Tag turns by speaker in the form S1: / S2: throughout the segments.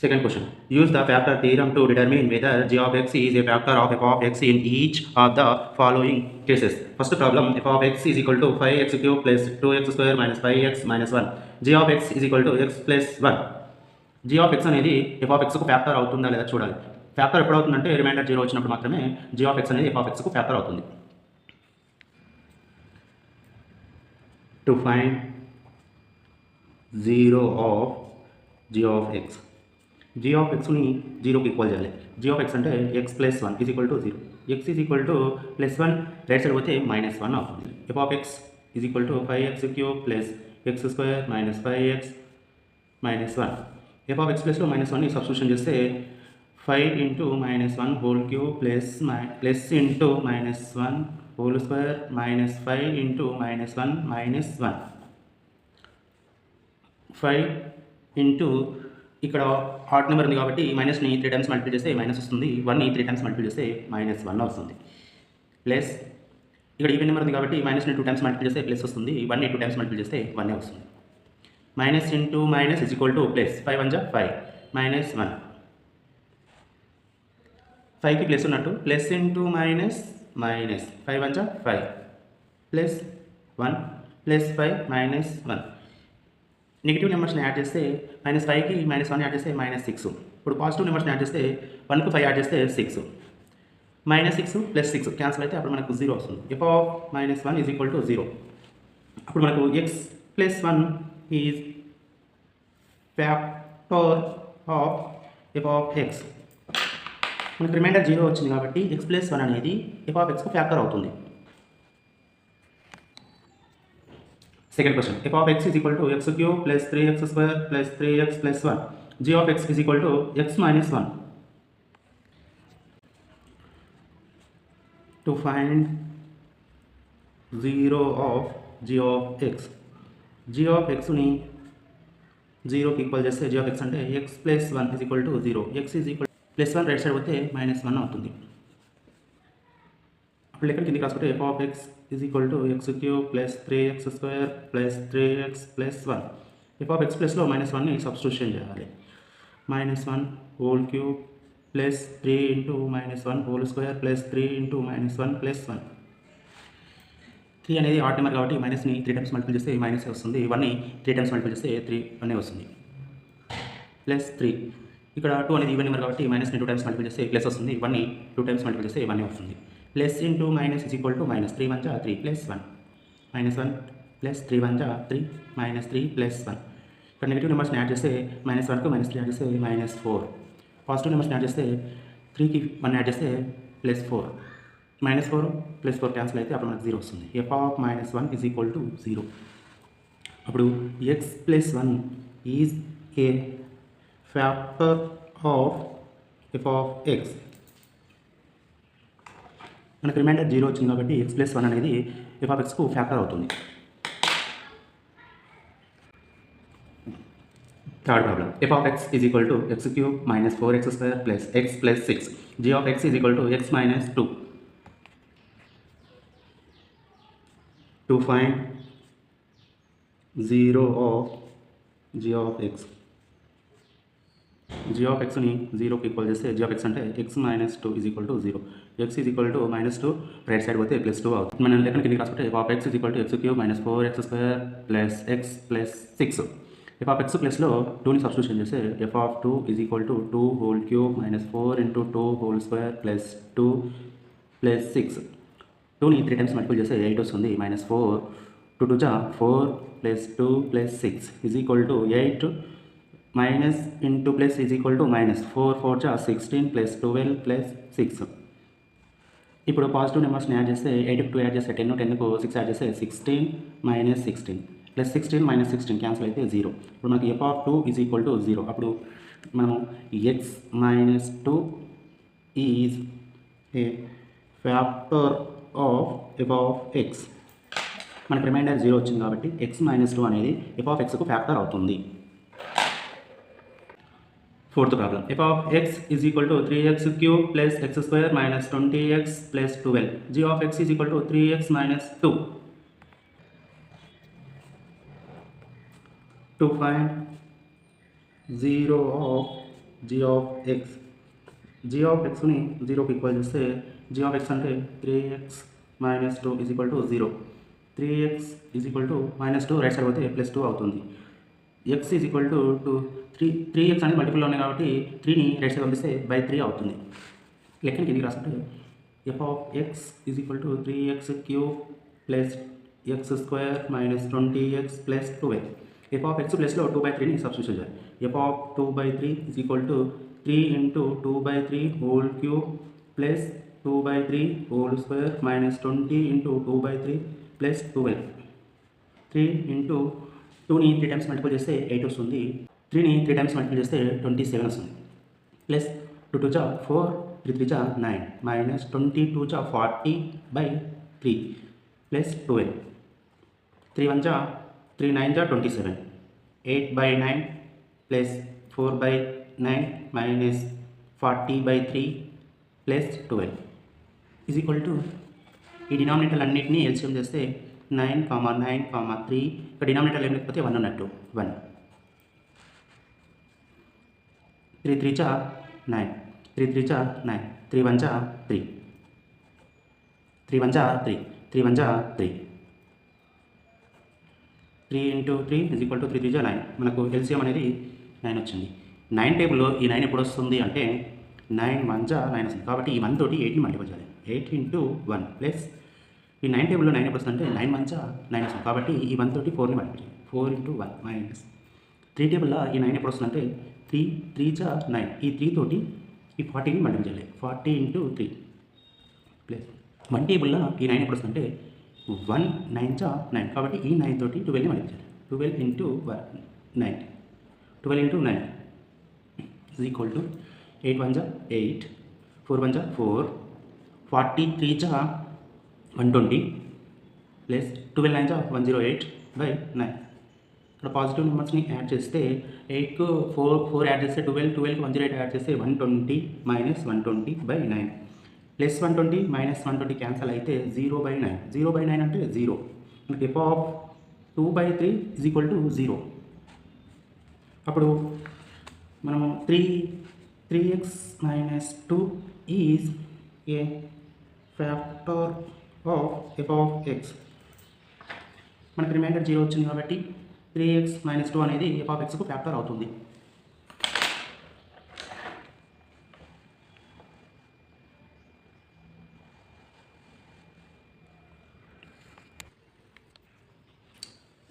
S1: Second question. Use the factor theorem to determine whether g of x is a factor of f of x in each of the following cases. First problem, f of x is equal to 5x cube plus 2x square minus 5x minus 1. g of x is equal to x plus 1. g of x అనేది f of x కు factor అవుతుందా లేదా చూడాలి. Factor ఎప్పుడు అవుతుందంటే reminder 0 వచ్చినప్పుడు మాత్రమే g of x అనేది f of x కు ఫ్యాక్టర్ అవుతుంది. To find 0 of g of x. g of xని 0కి ఈక్వల్ చేయాలి. g of x అంటే x plus 1 is equal to 0. x is equal to plus 1 right side పోతే minus 1 అవుతుంది. f of x is equal to 5x cube plus x square minus 5x minus 1. f of x ప్లస్లో minus 1ని substitution చేస్తే 5 into minus 1 whole cube plus into minus 1 whole square minus 5 into minus 1 minus 1. 5 into ఇక్కడ hot number ఉంది కాబట్టి మైనస్ని 3 times multiply చేస్తే minus వస్తుంది. 1ని 3 times multiply చేస్తే మైనస్ 1 వస్తుంది. ప్లస్ ఇక్కడ ఈవెన్ నెంబర్ ఉంది కాబట్టి మైనస్ని 2 టైమ్స్ మల్టిప్లై చేస్తే ప్లస్ వస్తుంది. 1ని 2 టైమ్స్ మల్టిప్లై చేస్తే 1 వస్తుంది. Minus into minus is equal to plus. 5 1 5 minus 1. 5కి ప్లస్ ఉన్నట్టు plus into minus minus 5 1 5 plus 1 plus 5 minus 1. Negative నెంబర్స్ని యాడ్ చేస్తే మైనస్ 5కి మైనస్ 1 యాడ్ చేస్తే మైనస్ 6. ఇప్పుడు పాజిటివ్ నెంబర్స్ని యాడ్ చేస్తే 1కు 5 యాడ్ చేస్తే 6. మైనస్ 6 ప్లస్ 6 క్యాన్సిల్ అయితే అప్పుడు మనకు 0 వస్తుంది. f of minus 1 is equal to 0. అప్పుడు మనకు x plus 1 is factor of f of x. మనకు రిమైండర్ 0 వచ్చింది కాబట్టి x ప్లస్ 1 అనేది f ఆఫ్ xకు ఫ్యాక్టర్ అవుతుంది. Second question. f of x is equal to x cube plus 3x square plus 3x plus 1. g of x is equal to x minus 1. To find 0 of g of x. g of x ని 0కి equal చేస్తే g of x అంటే x plus 1 is equal to 0. x is equal plus 1 right side పోతే minus 1 అవుతుంది. అప్పుడు లెక్కన కిందికి రాసుకుంటే f of x is equal to x cube plus 3x square plus 3x plus 1. f of x ప్లస్లో minus 1ని substitution చేయాలి. Minus 1 whole cube plus 3 into minus 1 whole square plus 3 into minus 1 plus 1. 3 అనేది odd number కాబట్టి మైనస్ని 3 times multiply చేస్తే minus వస్తుంది. 1ని 3 times multiply చేస్తే 3 1 వస్తుంది. ప్లస్ 3. ఇక్కడ 2 అనేది ఈవెన్ నెంబర్ కాబట్టి మైనస్ని 2 టైమ్స్ మల్టిప్లై చేస్తే ప్లస్ వస్తుంది. 1ని 2 టైమ్స్ మల్టిప్లై చేస్తే 1 వస్తుంది. Plus into minus is equal to minus. 3 1 3 plus 1 minus 1 plus 3 1 3 minus 3 plus 1. ఇక్కడ నెగిటివ్ నెంబర్స్ని యాడ్ చేస్తే మైనస్ 1కు మైనస్ 3 యాడ్ చేస్తే మైనస్ 4. పాజిటివ్ నెంబర్స్ని యాడ్ చేస్తే 3కి 1 యాడ్ చేస్తే ప్లస్ 4. మైనస్ 4 ప్లస్ 4 క్యాన్సిల్ అయితే అప్పుడు మనకు 0 వస్తుంది. f of minus 1 is equal to 0. అప్పుడు x plus 1 is a factor of f of x. మనకు రిమైండర్ 0 వచ్చింది కాబట్టి x ప్లస్ 1 అనేది f ఆఫ్ xకు ఫ్యాక్టర్ అవుతుంది. Third problem. f of x is equal to x cube minus 4x square plus x plus 6. g of x is equal to x minus 2. To find 0 of g of x. g of xని 0కి equal చేస్తే g of x అంటే x minus 2 is equal to 0. x is equal to minus 2 right side పోతే plus 2 అవుతుంది. మనం లెక్కన కిందకి రాసుకుంటే f of x is equal to x cube minus 4x square plus x plus 6. f of x ప్లస్లో 2ని substitution చేస్తే f of 2 is equal to 2 whole cube minus 4 into 2 whole square plus 2 plus 6. 2ని 3 times multiple చేస్తే 8 వస్తుంది. Minus 4 2 2 4 plus 2 plus 6 is equal to 8 minus into plus is equal to minus 4 4 16 plus 12 plus 6. ఇప్పుడు positive నెంబర్స్ని add చేస్తే 8కి 2 add చేస్తే 10 10కు 6 add చేస్తే 16 minus 16 plus 16 minus 16 cancel అయితే 0. ఇప్పుడు మనకి f of 2 is equal to 0. అప్పుడు మనము x minus 2 is a factor of f of x. మనకి రిమైండర్ 0 వచ్చింది కాబట్టి x మైనస్ 2 అనేది f ఆఫ్ xకు ఫ్యాక్టర్ అవుతుంది. Fourth problem. f of x is equal to 3x cube plus x square minus 20x plus 12. g of x is equal to 3x minus 2. To find 0 of G of X. G of ఎక్స్ని జీరోకి equal చేస్తే G of X అంటే 3x - 2 = 0. 3x - 2 right side పోతే +2 అవుతుంది. x = 3x అనేది మల్టిపుల్లో ఉన్నాయి కాబట్టి 3ని right side పంపిస్తే /3 అవుతుంది. లెక్కనికి ఎందుకు రాసుకుంటే f of x = 3x³ + x² - 20x + 12. f of x ప్లస్లో 2/3ని సబ్స్టిట్యూట్ చేయాలి. f of 2/3 = 3 × 2/3 whole cube plus 2/3 whole square minus 20 × 2/3 plus 12. 3 × 2ని 3 టైమ్స్ మల్టిపుల్ చేస్తే 8 వస్తుంది. 3ని 3 టైమ్స్ మల్టిపుల్ చేస్తే 27 వస్తుంది. Plus 2 2 4, 3 3 9 minus 22 40/3 plus 12. 3 1 3 9 27. 8/9 plus 4/9 minus 40/3 plus 12 ఈ డినామినేటర్లు అన్నింటినీ ఎల్సిఎం చేస్తే 9, 9, 3. ఇక్కడ డినామినేటర్లు ఏం లేకపోతే 1 ఉన్నట్టు. 1 3 3 9, 3 3 9, 3 1 3, 3 1 3, 3 1 3. 3 × 3 = 3 3 9. మనకు ఎల్సిఎం అనేది 9 వచ్చింది. 9 టేబుల్లో ఈ 9 ఎప్పుడు వస్తుంది అంటే 9 1 9 వస్తుంది. కాబట్టి ఈ 1 తోటి 8ని మల్టిపుల్ చేయాలి. 8 × 1 ప్లస్ ఈ 9 టేబుల్లో 9 ఎప్పుడు వస్తుంది అంటే 9 1 9 వస్తుంది. కాబట్టి ఈ 1 తోటి 4ని మల్టిపుల్ చేయాలి. 4 × 1 మైనస్ 3 టేబుల్లో ఈ 9 ఎప్పుడు వస్తుంది అంటే 3 3 9. ఈ 3 తోటి ఈ 40ని మల్టిపుల్ చేయాలి. 40 × 3 ప్లస్ 1 టేబుల్లో ఈ 9 ఎప్పుడు వస్తుంది అంటే 1 9 9. కాబట్టి ఈ 9 తోటి 12ని మల్టిపుల్ చేయాలి. 12 × 1 9. 12 × 9 = 8 1 8, 4 1 4, 43 120 ప్లస్ 12 9 108/9. ఇక్కడ పాజిటివ్ నెంబర్స్ని యాడ్ చేస్తే 8కు 4 యాడ్ చేస్తే 12కి 108 యాడ్ చేస్తే 120 - 120/9 ప్లస్ 120 - 120 క్యాన్సల్ అయితే 0/9. 0/9 అంటే 0. మనకి f ఆఫ్ 2/3 = 0. అప్పుడు మనము 3x - 2 is a factor of f of x. మనకి రిమైండర్ 0 వచ్చింది కాబట్టి 3x - 2 అనేది f ఆఫ్ xకు ఫ్యాక్టర్ అవుతుంది.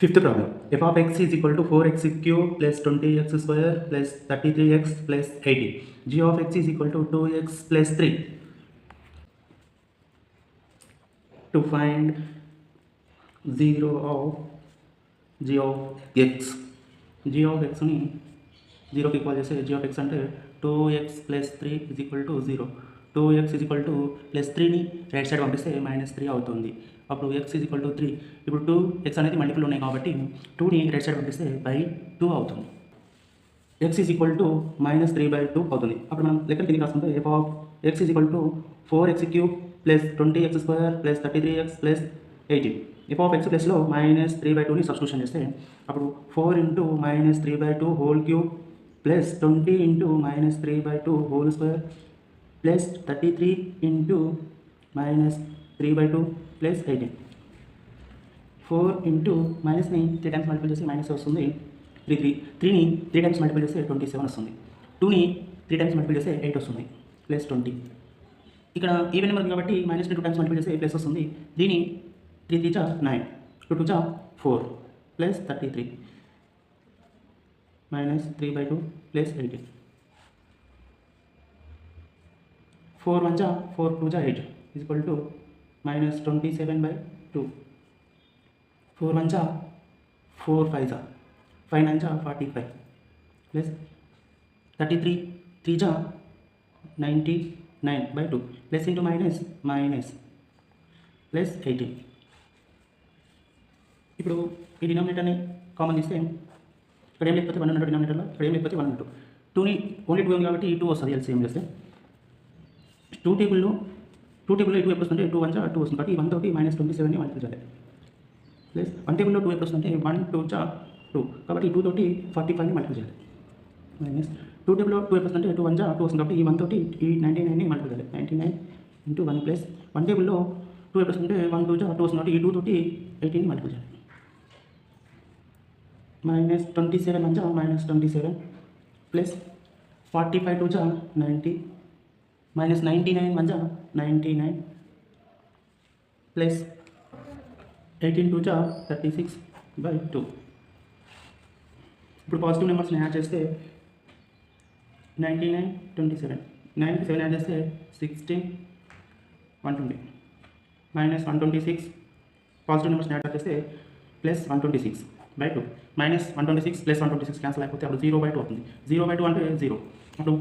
S1: Fifth problem. f of x = 4x³ + 20x² + 33x + 80. g of x = 2x + 3. To find 0 of g of x. g of xని 0కి equal చేస్తే g of x అంటే 2x + 3 = 0. 2x +3ని right side పంపిస్తే -3 అవుతుంది. అప్పుడు x = 3. ఇప్పుడు 2x అనేది మల్టిపుల్ ఉన్నాయి కాబట్టి 2ని రైట్ సైడ్ పంపిస్తే /2 అవుతుంది. x -3/2 అవుతుంది. అప్పుడు మనం లెక్కలు కిందకి రాసుకుంటే f of x = 4x³ + 20x² + 33x + 80. f of x ప్లస్లో -3/2ని సబ్స్టిట్యూషన్ చేస్తే అప్పుడు 4 × -3/2 whole cube plus 20 × -3/2 whole square plus 33 × -3/2 plus 80. 4 × -ని 3 టైమ్స్ మల్టిపుల్ చేస్తే మైనస్ వస్తుంది. 3ని 3 టైమ్స్ మల్టిపుల్ చేస్తే 27 వస్తుంది. 2ని 3 టైమ్స్ మల్టిపుల్ చేస్తే 8 వస్తుంది ప్లస్ 20. ఇక్కడ ఈవెన్ నెంబర్ కాబట్టి -ని 2 టైమ్స్ మల్టిపుల్ చేస్తే ప్లస్ వస్తుంది. దీని 3 3 9, 2 2 4 plus 33 -3/2 plus 80. 4 1 4 2 8 = -27/2. 4 1 4 5 5 9 45 plus 33 3 99/2 plus into minus plus 18. ఇప్పుడు ఈ డినామినేటర్ని కామన్ చేస్తే ఇక్కడ ఏం లేకపోతే 1 ఉన్నట్టు డినామినేటర్లో, ఇక్కడ ఏం లేకపోతే 1 ఉన్నట్టు. 2ని ఓన్లీ 2 ఉంది కాబట్టి 2 వస్తుంది. ఎల్సిఎం చేస్తే 2 టేబుల్లో 2 ఎప్పుడు వస్తుంటే 2 1 2 వస్తుంది కాబట్టి 1 తోటి -27ని మల్టిపుల్ చేయాలి. ప్లస్ 1 టేబుల్లో 2 ఎప్పుడు వస్తుంటే 1 2 2 కాబట్టి 2 తోటి 45ని మల్టిపుల్ చేయాలి. టూ టేబుల్లో 2 అంటే 2 1 2 వస్తుంది కాబట్టి ఈ 1 తోటి ఈ 99ని మల్టిపుల్ చేయాలి. 99 ఇంటూ 1 ప్లస్ 1 టేబుల్లో 2 అంటే 1 2 2 వస్తుంది కాబట్టి ఈ 2 తోటి 18ని మల్టిపుల్ చేయాలి. -27 -27 ప్లస్ 45 2 90 -99 99 ప్లస్ 18 2 36/2. ఇప్పుడు పాజిటివ్ నెంబర్స్ని యాడ్ చేస్తే 99 27 9కి 7 యాడ్ చేస్తే 16 120 -126 పాజిటివ్ నెంబర్స్ని యాడ్ చేస్తే ప్లస్ 126/2 -126 ప్లస్ 126 క్యాన్సిల్ అయిపోతే అప్పుడు 0/2 అవుతుంది. 0/2 అంటే 0. అప్పుడు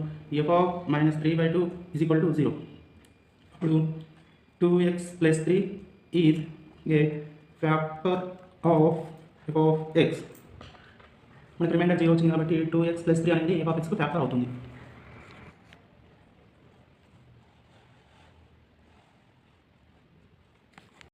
S1: f(-3/2) = 0. అప్పుడు 2x + 3 is a factor of f of x. మనకి రిమైండర్ 0 వచ్చింది కాబట్టి 2x + 3 అనేది f of x కు ఫ్యాక్టర్ అవుతుంది.